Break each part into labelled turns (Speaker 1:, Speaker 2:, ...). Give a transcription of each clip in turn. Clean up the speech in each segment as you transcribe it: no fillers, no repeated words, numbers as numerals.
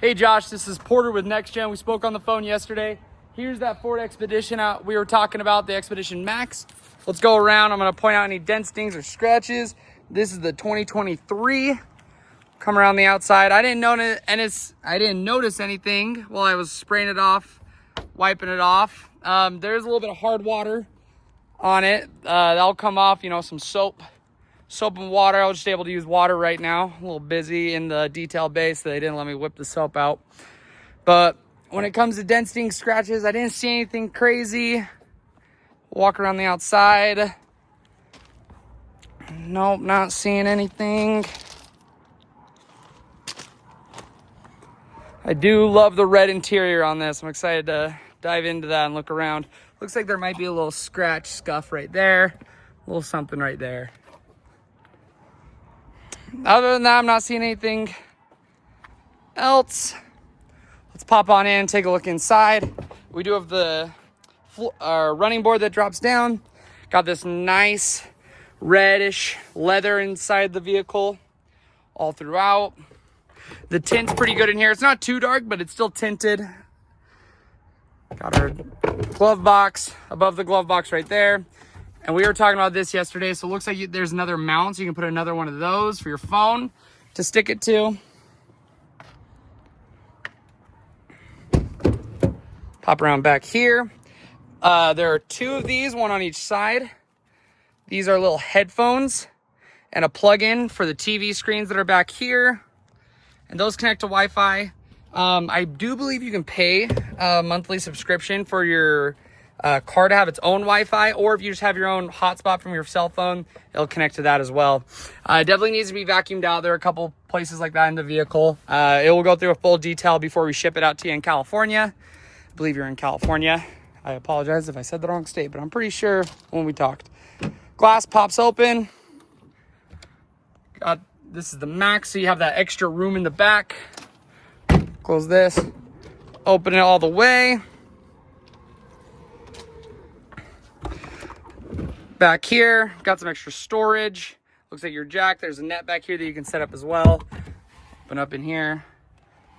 Speaker 1: Hey Josh, this is Porter with NextGen. We spoke on the phone yesterday. Here's that Ford Expedition we were talking about, the Expedition Max. Let's go around. I'm gonna point out any dents, dings, or scratches. This is the 2023. Come around the outside. I didn't notice anything while I was spraying it off, wiping it off. There's a little bit of hard water on it. That'll come off, some soap and water. I was just able to use water right now. A little busy in the detail bay, so they didn't let me whip the soap out. But when it comes to dents, stings, scratches, I didn't see anything crazy. Walk around the outside. Nope, not seeing anything. I do love the red interior on this. I'm excited to dive into that and look around. Looks like there might be a little scratch scuff right there. A little something right there. Other than that, I'm not seeing anything else. Let's pop on in and take a look inside. We do have the running board that drops down. Got this nice reddish leather inside the vehicle all throughout. The tint's pretty good in here. It's not too dark, but it's still tinted. Got our glove box above the glove box right there. And we were talking about this yesterday, so it looks like there's another mount, so you can put another one of those for your phone to stick it to. Pop around back here. There are two of these, one on each side. These are little headphones and a plug-in for the TV screens that are back here. And those connect to Wi-Fi. I do believe you can pay a monthly subscription for your car to have its own Wi-Fi, or if you just have your own hotspot from your cell phone, it'll connect to that as well. It definitely needs to be vacuumed out. There are a couple places like that in the vehicle. It will go through a full detail before we ship it out to you in California. I believe you're in California. I apologize if I said the wrong state, but I'm pretty sure when we talked. Glass pops open. This is the Max, so you have that extra room in the back. Close this. Open it all the way. Back here, got some extra storage. Looks like your jack. There's a net back here that you can set up as well. Open up in here.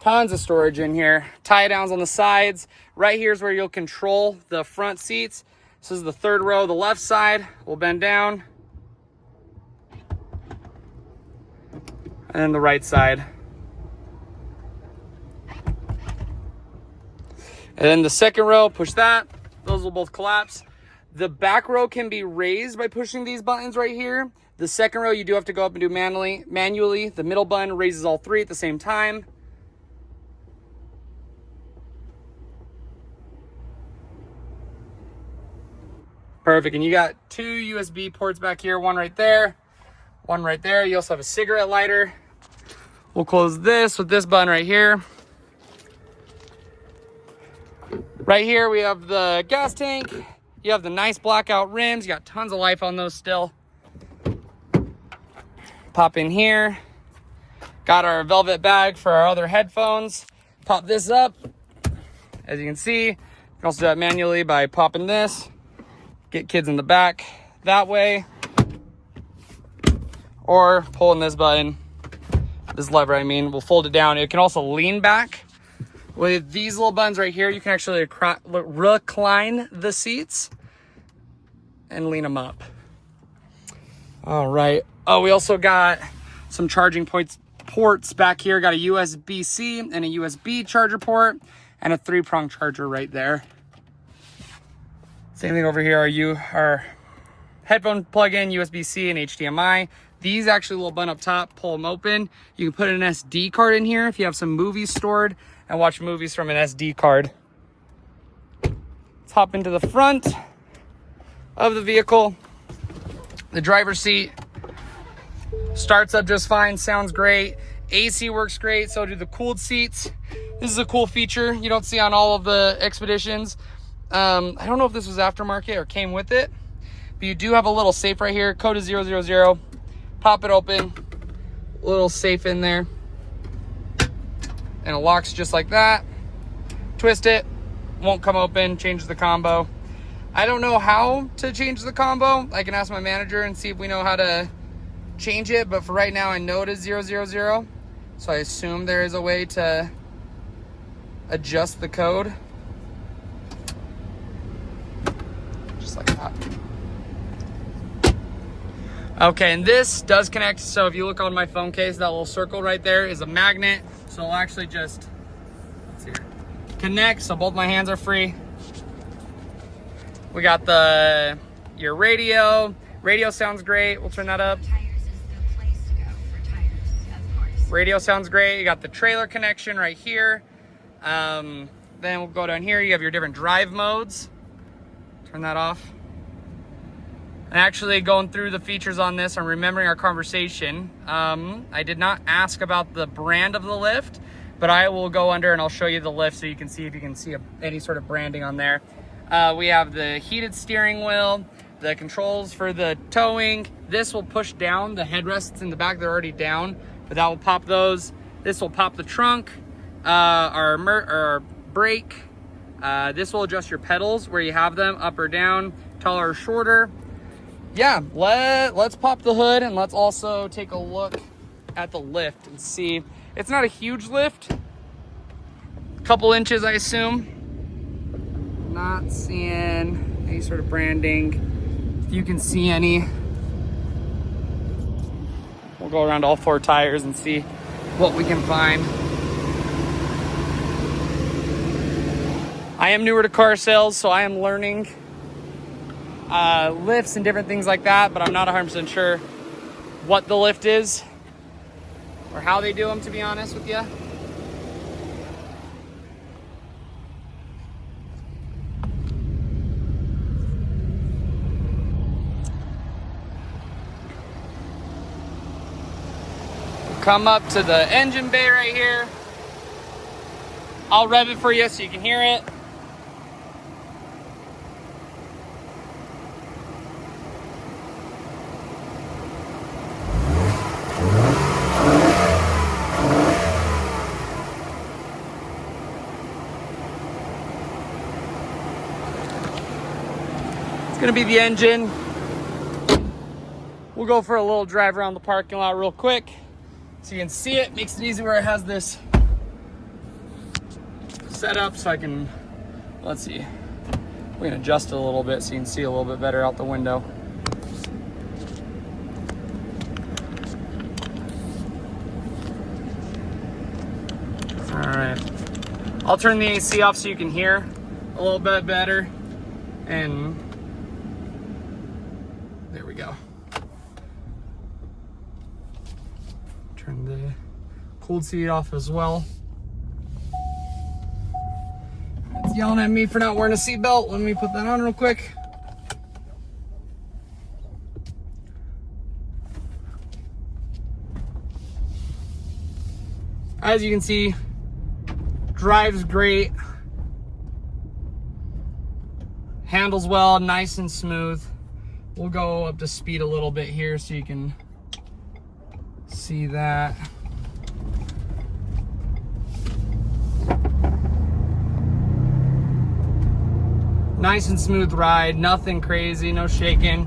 Speaker 1: Tons of storage in here. Tie downs on the sides. Right here is where you'll control the front seats. This is the third row, the left side. We'll bend down. And then the right side. And then the second row, push that. Those will both collapse. The back row can be raised by pushing these buttons right here. The second row, you do have to go up and do manually. The middle button raises all three at the same time. Perfect, and you got two USB ports back here, one right there, one right there. You also have a cigarette lighter. We'll close this with this button right here. Right here, we have the gas tank. You have the nice blackout rims. You got tons of life on those still. Pop in here. Got our velvet bag for our other headphones. Pop this up. As you can see, you can also do that manually by popping this. Get kids in the back that way. Or pulling this button. This lever, we'll fold it down. It can also lean back. With these little buttons right here, you can actually recline the seats and lean them up. All right. Oh, we also got some charging ports back here. Got a USB-C and a USB charger port and a 3-prong charger right there. Same thing over here. Our headphone plug-in, USB-C and HDMI. These actually will button up top, pull them open. You can put an SD card in here if you have some movies stored and watch movies from an SD card. Let's hop into the front of the vehicle. The driver's seat starts up just fine, sounds great. AC works great, so do the cooled seats. This is a cool feature you don't see on all of the Expeditions. I don't know if this was aftermarket or came with it, but you do have a little safe right here. Code is 000. Pop it open, a little safe in there, and it locks just like that. Twist it, won't come open, changes the combo. I don't know how to change the combo. I can ask my manager and see if we know how to change it, but for right now I know it is 000, so I assume there is a way to adjust the code. Just like that. Okay, and this does connect. So if you look on my phone case, that little circle right there is a magnet. So I'll actually just, let's see here, connect. So both my hands are free. We got your radio. Radio sounds great. We'll turn that up. Radio sounds great. You got the trailer connection right here. Then we'll go down here. You have your different drive modes. Turn that off. And actually going through the features on this, I'm remembering our conversation. I did not ask about the brand of the lift, but I will go under and I'll show you the lift so you can see if you can see any sort of branding on there. We have the heated steering wheel, the controls for the towing. This will push down the headrests in the back. They're already down, but that will pop those. This will pop the trunk, our brake. This will adjust your pedals where you have them, up or down, taller or shorter. Yeah, let's pop the hood and let's also take a look at the lift and see. It's not a huge lift, a couple inches, I assume. Not seeing any sort of branding. If you can see any, we'll go around all 4 tires and see what we can find. I am newer to car sales, so I am learning lifts and different things like that, but I'm not 100% sure what the lift is or how they do them, to be honest with you. Come up to the engine bay right here. I'll rev it for you so you can hear it. It's gonna be the engine. We'll go for a little drive around the parking lot real quick so you can see it. Makes it easy where it has this set up so I can, let's see, we can adjust it a little bit so you can see a little bit better out the window. All right, I'll turn the AC off so you can hear a little bit better. And there we go. Turn the cooled seat off as well. It's yelling at me for not wearing a seatbelt. Let me put that on real quick. As you can see, drives great. Handles well, nice and smooth. We'll go up to speed a little bit here so you can see that. Nice and smooth ride, nothing crazy, no shaking.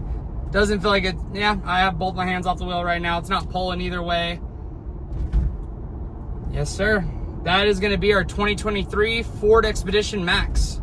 Speaker 1: Doesn't feel like it, yeah, I have both my hands off the wheel right now. It's not pulling either way. Yes, sir. That is gonna be our 2023 Ford Expedition Max.